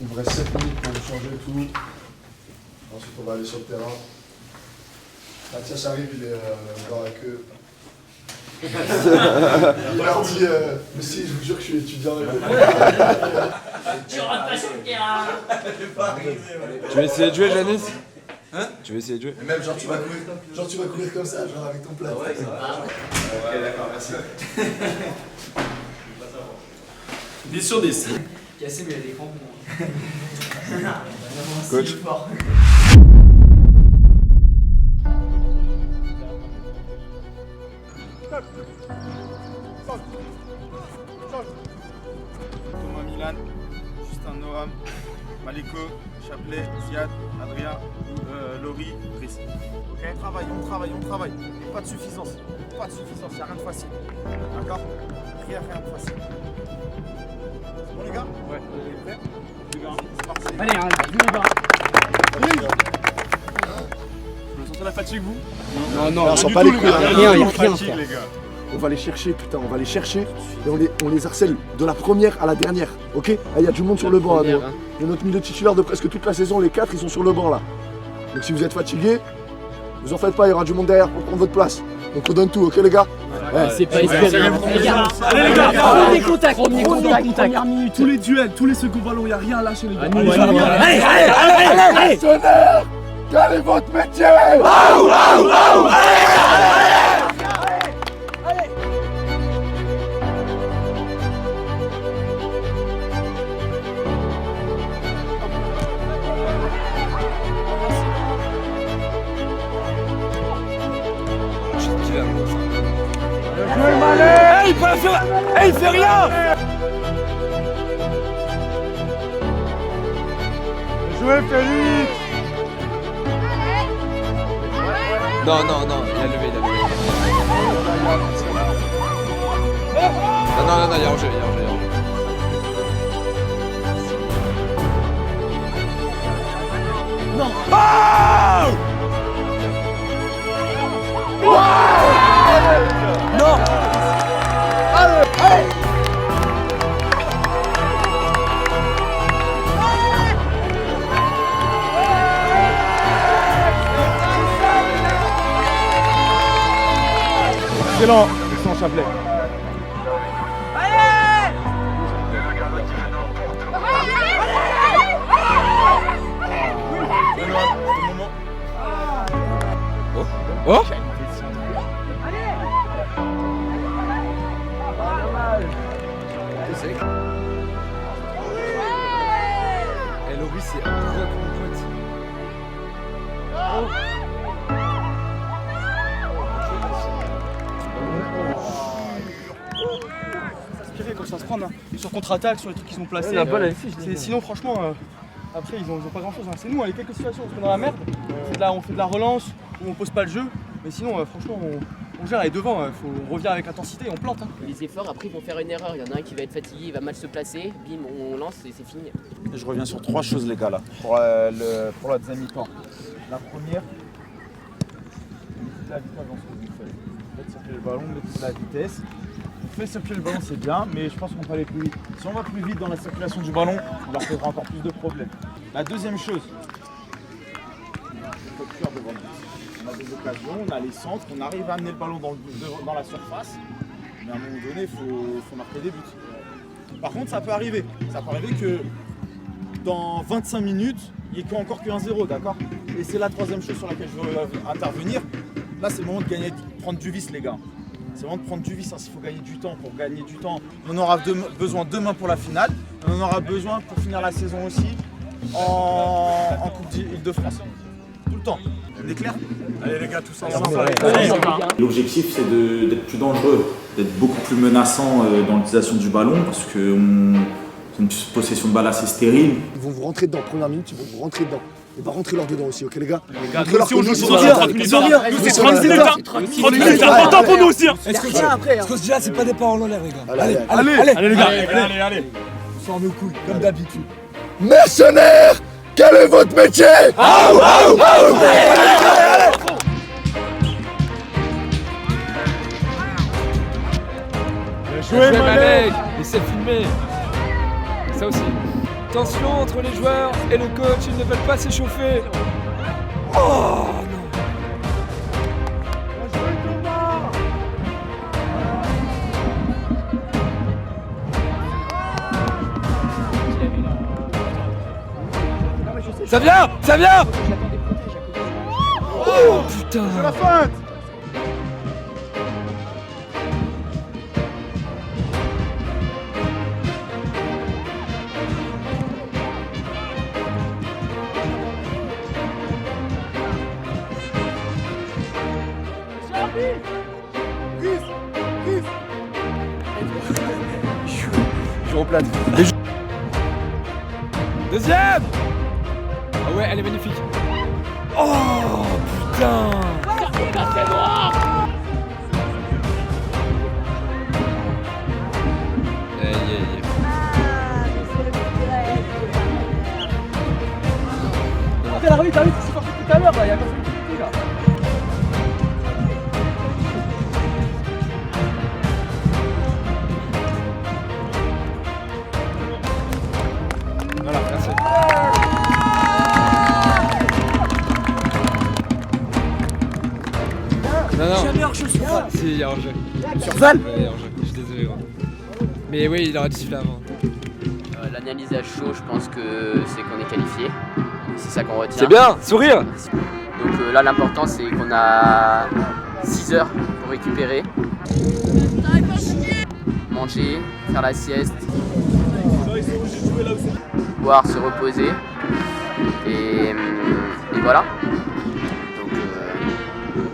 Il vous reste 7 minutes pour vous changer tout. Ensuite, on va aller sur le terrain. Mathias arrive, il est dans la queue. Il leur dit mais si, je vous jure que je suis étudiant. Tu rentres pas sur le terrain. Tu veux essayer de jouer, Janice? Hein? Tu veux essayer de jouer? Et même genre tu vas courir comme ça, genre avec ton plat. Ouais, ça va. Ok, d'accord, merci. 10 sur 10. Cassé, mais il y a des crampons. Coach. Thomas Milan, Justin Noam, Maliko, Chapelet, Ziad, Adrien, Laurie, Brice. Ok, on travaille. Pas de suffisance, y a rien de facile. D'accord? Rien de facile. C'est bon les gars? Ouais. Vous êtes prêts? Les gars, c'est parti. Allez, les gars. Vous sentez la fatigue vous? Non, on sent pas les couilles. Rien, y a rien. Fatigue les gars. On va les chercher, putain, et on les harcèle de la première à la dernière, ok? Il y a du monde sur le banc, là. Il y a notre milieu titulaire de presque toute la saison, les 4 ils sont sur le banc là. Donc si vous êtes fatigués, vous en faites pas, il y aura du monde derrière pour prendre votre place. Donc on donne tout, ok les gars? Ouais. C'est pas espéré. Les gars, Allez les gars. premier contact, première minute. Tous les duels, tous les seconds ballons, y a rien à lâcher les gars. Allez. Tonnerre! Quel est votre métier? Il fait rien. Jouez Félix! Non, il a levé. Non, il y a hors-jeu. Non. Non. Excellent, sans Chapelet. Oh! Et Laurie, c'est un gros pote. S'inspirer quand ça se prend sur contre-attaque, sur les trucs qu'ils ont placés. Sinon franchement, après ils ont pas grand chose. C'est nous, il y a quelques situations où on est dans la merde, on fait de la relance, où on pose pas le jeu, mais sinon franchement on gère et devant, on revient avec intensité et on plante. Les efforts, après ils vont faire une erreur, il y en a un qui va être fatigué, il va mal se placer, bim, on lance et c'est fini. Je reviens sur 3 choses les gars là, pour la deuxième mi-temps. La première, mettez de la vitesse dans ce que vous faites. Faites circuler le ballon, mettez de la vitesse. On fait circuler le ballon, c'est bien, mais je pense qu'on peut aller plus vite. Si on va plus vite dans la circulation du ballon, on leur posera encore plus de problèmes. La deuxième chose, il faut cuire devant nous. On a des occasions, on a les centres, on arrive à amener le ballon dans la surface, mais à un moment donné, il faut marquer des buts. Par contre, ça peut arriver que dans 25 minutes, il n'y ait encore que 1-0, d'accord? Et c'est la troisième chose sur laquelle je veux intervenir. Là, c'est le moment de prendre du vice, les gars. C'est le moment de prendre du vice, s'il faut gagner du temps. Pour gagner du temps, on aura besoin demain pour la finale. On en aura besoin pour finir la saison aussi en Coupe d'Île-de-France. Tout le temps. On est clair? Allez les gars, tous ensemble. L'objectif, c'est d'être plus dangereux, d'être beaucoup plus menaçant dans l'utilisation du ballon, parce que c'est une possession de balle assez stérile. Ils vont vous rentrer dedans, première minute, ils vont vous rentrer dedans. Et bah rentrez leur dedans aussi, ok les gars? Si on joue sur 30 minutes, nous c'est 30 minutes, 30 minutes, c'est important pour nous aussi. Est-ce que déjà c'est pas des paroles en l'air les gars. Allez les gars, allez. On sort nos couilles, comme d'habitude. Mercenaires! Quel est votre métier? Jouez Malek! Et c'est filmé! Ça aussi. Tension entre les joueurs et le coach, ils ne veulent pas s'échauffer. Oh non. Ça vient! Ça vient! Oh putain! C'est la feinte. Je replate. Deuxième! Ah ouais, elle est magnifique. Oh putain! Aïe aïe aïe. T'as vu, c'est sorti tout à l'heure là, il y a pas de là. Voilà, merci. Non, non. Jamais hors-jeu sur Val. Si, il y a hors-jeu. Sur Val. Ouais, il y a hors-jeu. Je suis désolé. Gros. Mais oui, il aurait dû siffler avant. L'analyse à chaud, je pense que c'est qu'on est qualifié. C'est ça qu'on retient. C'est bien, sourire. Donc là, l'important, c'est qu'on a 6 heures pour récupérer. Manger, faire la sieste. Boire, se reposer. Et voilà. Donc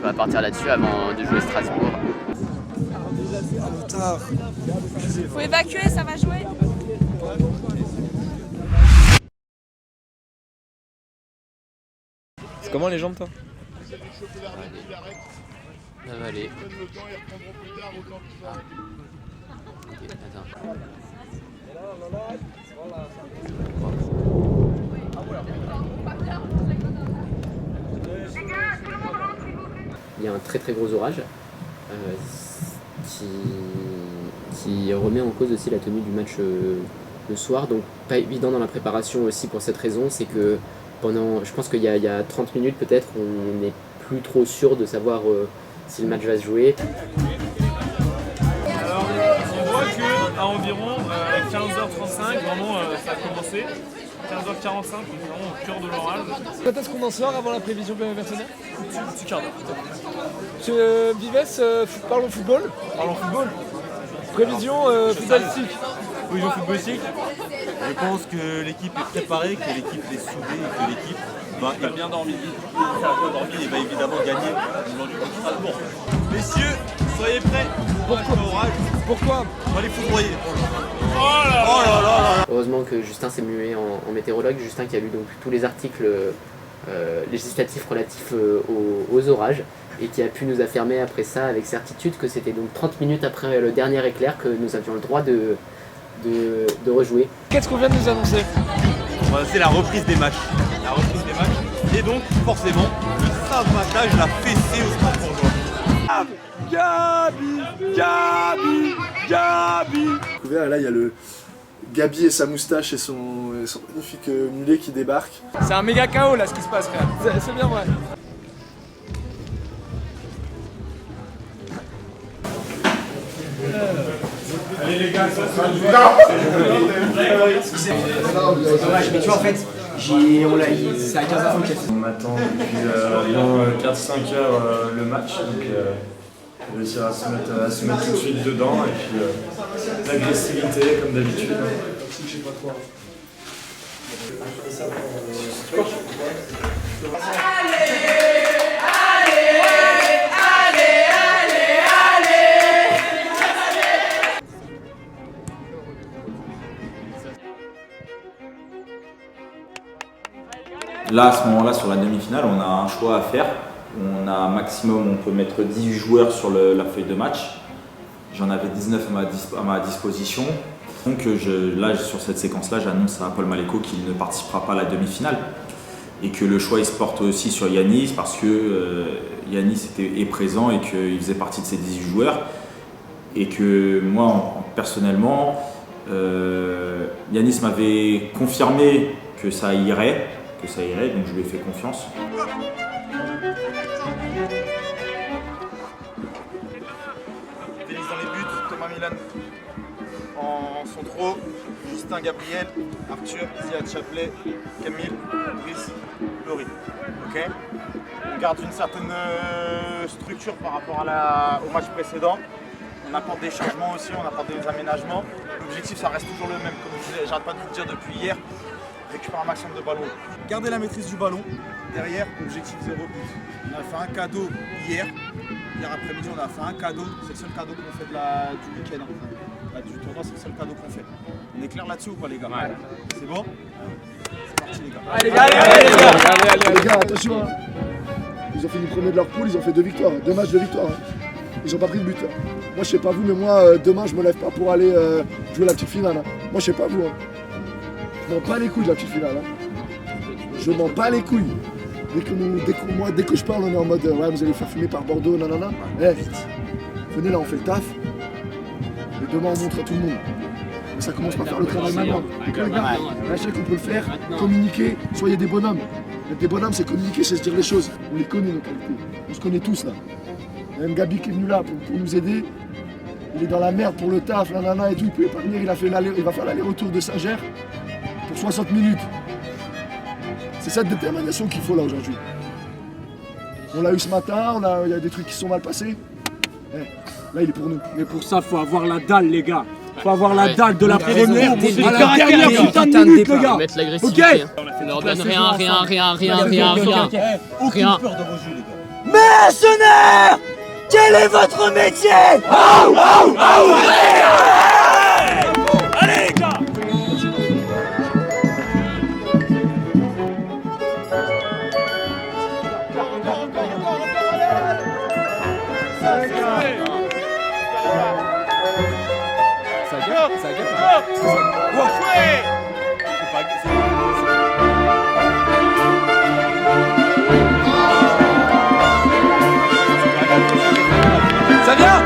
on va partir là-dessus avant de jouer Strasbourg. Faut évacuer, ça va jouer. C'est comment les jambes, toi? Ça va aller. Ok, attends. Il y a un très très gros orage qui remet en cause aussi la tenue du match le soir, donc pas évident dans la préparation aussi pour cette raison, c'est que je pense qu'il y a 30 minutes peut-être, on n'est plus trop sûr de savoir si le match va se jouer. Alors, on voit qu'à environ 15h35, vraiment ça a commencé. 15h45, on est vraiment au cœur de l'orage. Quand est-ce qu'on en sort avant la prévision personnelle? Petit quart d'heure. Monsieur Vives, parlons football. Parlons football. Prévision footballistique. Prévision footballistique. Je pense que l'équipe est préparée, que l'équipe est soudée et que l'équipe va bien dormir. Ça a bien dormi et va évidemment gagner aujourd'hui contre Strasbourg. Messieurs, soyez prêts. Pourquoi? On va les foudroyer. Oh là là. Heureusement que Justin s'est mué en météorologue, Justin qui a lu donc tous les articles législatifs relatifs aux orages et qui a pu nous affirmer après ça avec certitude que c'était donc 30 minutes après le dernier éclair que nous avions le droit de rejouer. Qu'est-ce qu'on vient de nous annoncer? C'est la reprise des matchs. La reprise des matchs. Et donc, forcément, le savatage, la fessée au Strasbourgeois. Gabi. Là, il y a le Gabi et sa moustache et son magnifique mulet qui débarque. C'est un méga chaos là ce qui se passe, frère. C'est bien vrai. Allez les gars, ça sera du C'est dommage, mais tu vois en fait, c'est à 15h qu'il On attend depuis bien 4-5 heures le match, donc réussir à se mettre tout de suite dedans et puis l'agressivité comme d'habitude. Là, à ce moment-là, sur la demi-finale, on a un choix à faire. On a un maximum, on peut mettre 18 joueurs sur la feuille de match. J'en avais 19 à ma disposition. Donc là, sur cette séquence-là, j'annonce à Paul Maléco qu'il ne participera pas à la demi-finale. Et que le choix il se porte aussi sur Yanis parce que Yanis est présent et qu'il faisait partie de ces 18 joueurs. Et que moi, personnellement, Yanis m'avait confirmé que ça irait, donc je lui ai fait confiance. Denis dans les buts, Thomas Milan en centraux, Justin Gabriel, Arthur, Ziad Chaplet, Camille, Brice, Laurie. Ok. On garde une certaine structure par rapport au match précédent. On apporte des changements aussi, on apporte des aménagements. L'objectif, ça reste toujours le même, comme j'arrête pas de vous le dire depuis hier. Récupérer un maximum de ballons. Garder la maîtrise du ballon. Derrière, objectif 0 but. On a fait un cadeau hier. Hier après-midi, on a fait un cadeau. C'est le seul cadeau qu'on fait du week-end. Du tournoi, c'est le seul cadeau qu'on fait. On est clair là-dessus ou pas, les gars? Ouais. C'est bon? C'est parti, les gars. Allez, allez, les gars, attention. Hein. Ils ont fini premier de leur poule, ils ont fait 2 victoires, 2 matchs de victoire. Hein. Ils n'ont pas pris de but. Hein. Moi, je sais pas vous, mais moi, demain, je me lève pas pour aller jouer la petite finale. Hein. Moi, je sais pas vous. Hein. Je m'en bats les couilles de la petite finale. Hein. Je m'en bats les couilles. Dès que je parle, on est en mode ouais, vous allez faire fumer par Bordeaux, nanana. Eh, venez là, on fait le taf. Et demain, on montre à tout le monde. Et ça commence par faire le travail maintenant. Donc, les gars, je sais qu'on peut le faire. Communiquer, soyez des bonhommes. Être des bonhommes, c'est communiquer, c'est se dire les choses. On les connaît, nos qualités. On se connaît tous là. Il y a même Gabi qui est venu là pour nous aider. Il est dans la merde pour le taf, nanana et tout. Il pouvait pas venir, il va faire l'aller-retour de Saint-Ger pour 60 minutes. C'est cette détermination qu'il faut là aujourd'hui. On l'a eu ce matin, il y a des trucs qui sont mal passés. Eh, là, il est pour nous. Mais pour ça, faut avoir la dalle, les gars. Faut avoir la dalle de la première à la dernière putain de minute, les gars. Mettre l'agressivité. Ok. On leur donne rien. Aucune peur de vos jeux, les gars. Mercenaires, quel est votre métier? Allez, les gars. Ça vient.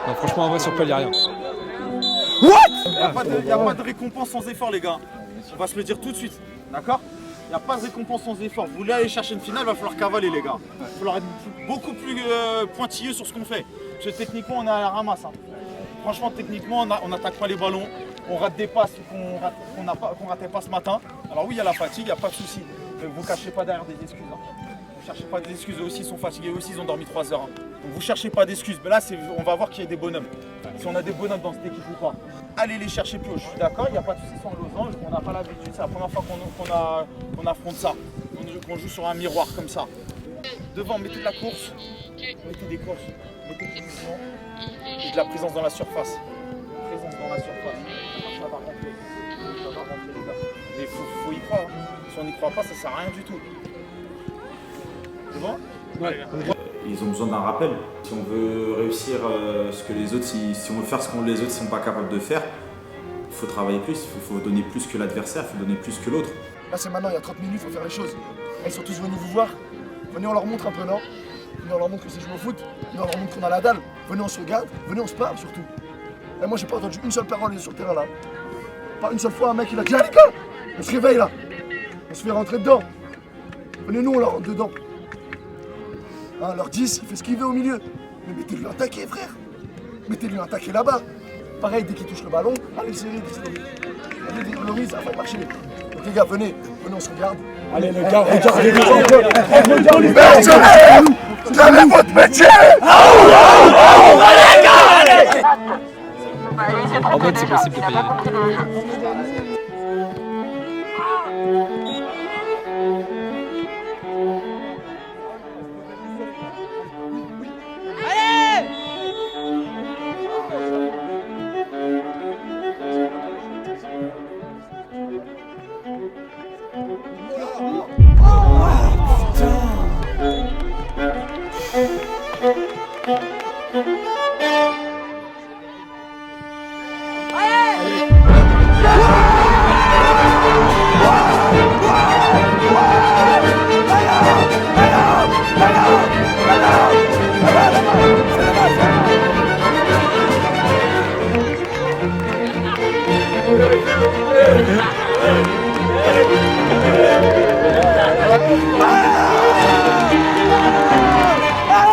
Non, franchement, en vrai, sur Paul, il n'y a rien. Il n'y a pas de récompense sans effort, les gars. On va se le dire tout de suite, d'accord? Il n'y a pas de récompense sans effort. Vous voulez aller chercher une finale, il va falloir cavaler, les gars. Il va falloir être beaucoup plus pointilleux sur ce qu'on fait. Parce que techniquement, on est à la ramasse. Hein. Franchement, techniquement, on n'attaque pas les ballons. On rate des passes qu'on ratait pas ce matin. Alors oui, il y a la fatigue, il n'y a pas de souci. Mais vous ne cachez pas derrière des excuses. Hein. Vous ne cherchez pas des excuses. Eux aussi, ils sont fatigués. Eux aussi, ils ont dormi 3 heures. Hein. Donc vous ne cherchez pas d'excuses. Mais là, on va voir qu'il y a des bonhommes. Si on a des bonhommes dans cette équipe ou pas. Allez les chercher plus haut. Je suis d'accord, il n'y a pas de souci sans losange. On n'a pas l'habitude. C'est la première fois qu'on affronte ça. Qu'on joue sur un miroir comme ça. Devant, mettez de la course. Mettez des courses. Mettez du mouvement. Et de la présence dans la surface. Présence dans la surface. Ça va rentrer. Ça va rentrer, les gars. Mais il faut y croire. Hein. Si on n'y croit pas, ça ne sert à rien du tout. C'est bon? Ouais. Ils ont besoin d'un rappel. Si on veut réussir ce que les autres, si on veut faire ce que les autres ne sont pas capables de faire, il faut travailler plus, il faut donner plus que l'adversaire, il faut donner plus que l'autre. Là c'est maintenant, il y a 30 minutes, il faut faire les choses. Là, ils sont tous venus vous voir. Venez, on leur montre un peu, non? Venez, on leur montre que c'est jouer au foot. Venez, on leur montre qu'on a la dalle. Venez, on se regarde. Venez, on se parle surtout. Et moi, j'ai pas entendu une seule parole sur le terrain là. Pas une seule fois, un mec il a dit ah les gars, on se réveille là. On se fait rentrer dedans. Venez-nous, on leur rentre dedans. Hein, leur 10, il fait ce qu'il veut au milieu. Mais mettez-lui un taquet, frère. Mettez-lui un taquet là-bas. Pareil, dès qu'il touche le ballon, allez le serrer, allez Loris, ça va marcher. Donc les gars, venez, on se regarde. Allez les gars, regardez Regardez votre métier. En mode, c'est possible de payer.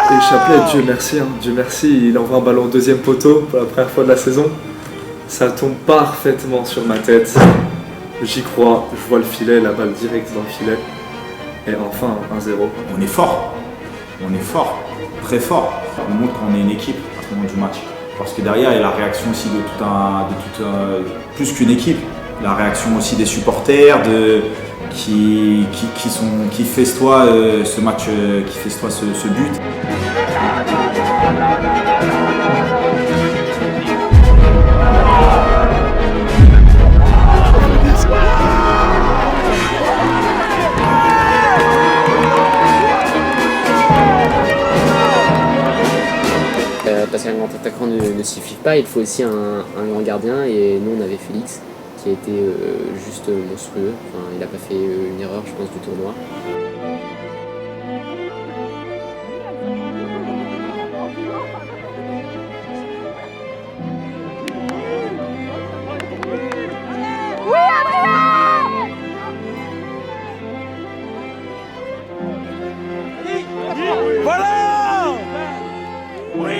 Et Chaplet, Dieu merci, il envoie un ballon au deuxième poteau pour la première fois de la saison. Ça tombe parfaitement sur ma tête. J'y crois, je vois le filet, la balle directe dans le filet. Et enfin, 1-0. On est fort, très fort. On montre qu'on est une équipe à ce moment du match. Parce que derrière, il y a la réaction aussi de plus qu'une équipe. La réaction aussi des supporters, qui festoient ce match, qui festoient ce but. Parce qu'un grand attaquant ne suffit pas, il faut aussi un grand gardien, et nous on avait Félix qui a été juste monstrueux. Enfin, il n'a pas fait une erreur, je pense, du tournoi. Voilà. Oui.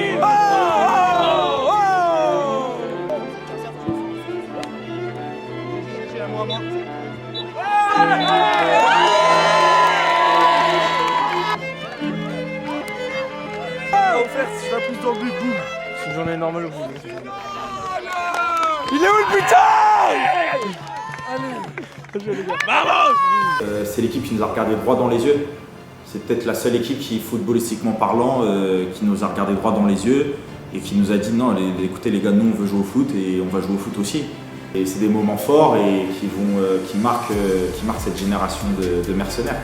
Si je la pousse dans le but, boum. C'est une journée normale au bout. Il est où le putain? Allez. C'est l'équipe qui nous a regardé droit dans les yeux. C'est peut-être la seule équipe qui, footballistiquement parlant, qui nous a regardé droit dans les yeux et qui nous a dit non, écoutez les gars, nous on veut jouer au foot et on va jouer au foot aussi. Et c'est des moments forts et qui marquent cette génération de mercenaires.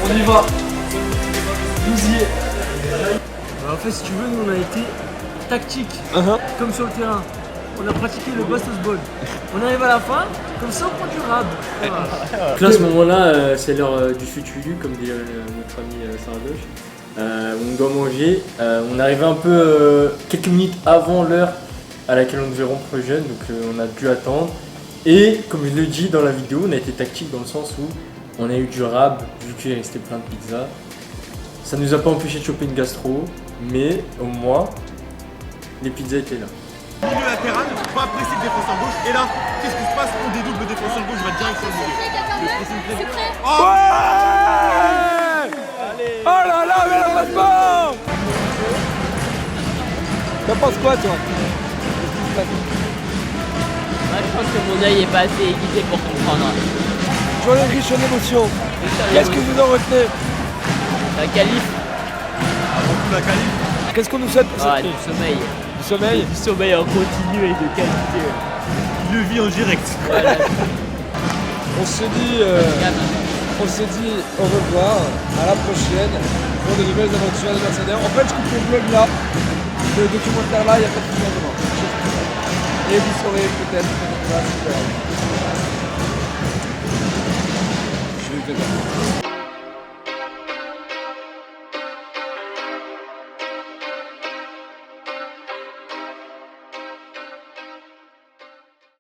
On y va. Nous y est. En fait, si tu veux, nous on a été tactique, comme sur le terrain. On a pratiqué le Bastos Ball. On arrive à la fin, comme ça on prend du rab. Voilà. Donc là, à ce moment-là, c'est l'heure du futulu, comme dit notre ami Sardoche. On doit manger. On arrive un peu quelques minutes avant l'heure à laquelle on devait rompre le jeûne, donc on a dû attendre. Et comme je le dis dans la vidéo, on a été tactique dans le sens où on a eu du rab, vu qu'il restait plein de pizzas. Ça nous a pas empêché de choper une gastro, mais au moins, les pizzas étaient là. Milieu latéral, pas presser le défenseur gauche. Et là, qu'est-ce qui se passe? On dédouble le défenseur gauche, va direct sur le milieu. Le pressing très... Oh ouais. Allez. Oh là là, mais le passeport. T'en penses quoi, toi? Moi, je pense que mon œil est pas assez aiguisé pour comprendre. Journée riche en émotions. Qu'est-ce que vous en retenez? La qualif. Avant tout la qualif. Qu'est-ce qu'on nous souhaite pour cette Du sommeil. Du sommeil. Du sommeil en continu et de qualité. Le vie en direct. Voilà. On se dit au revoir, à la prochaine pour de nouvelles aventures de Mercenaires. En fait, je coupe le vlog là, le documentaire là, il n'y a pas de film demain. Et vous saurez peut-être pas super.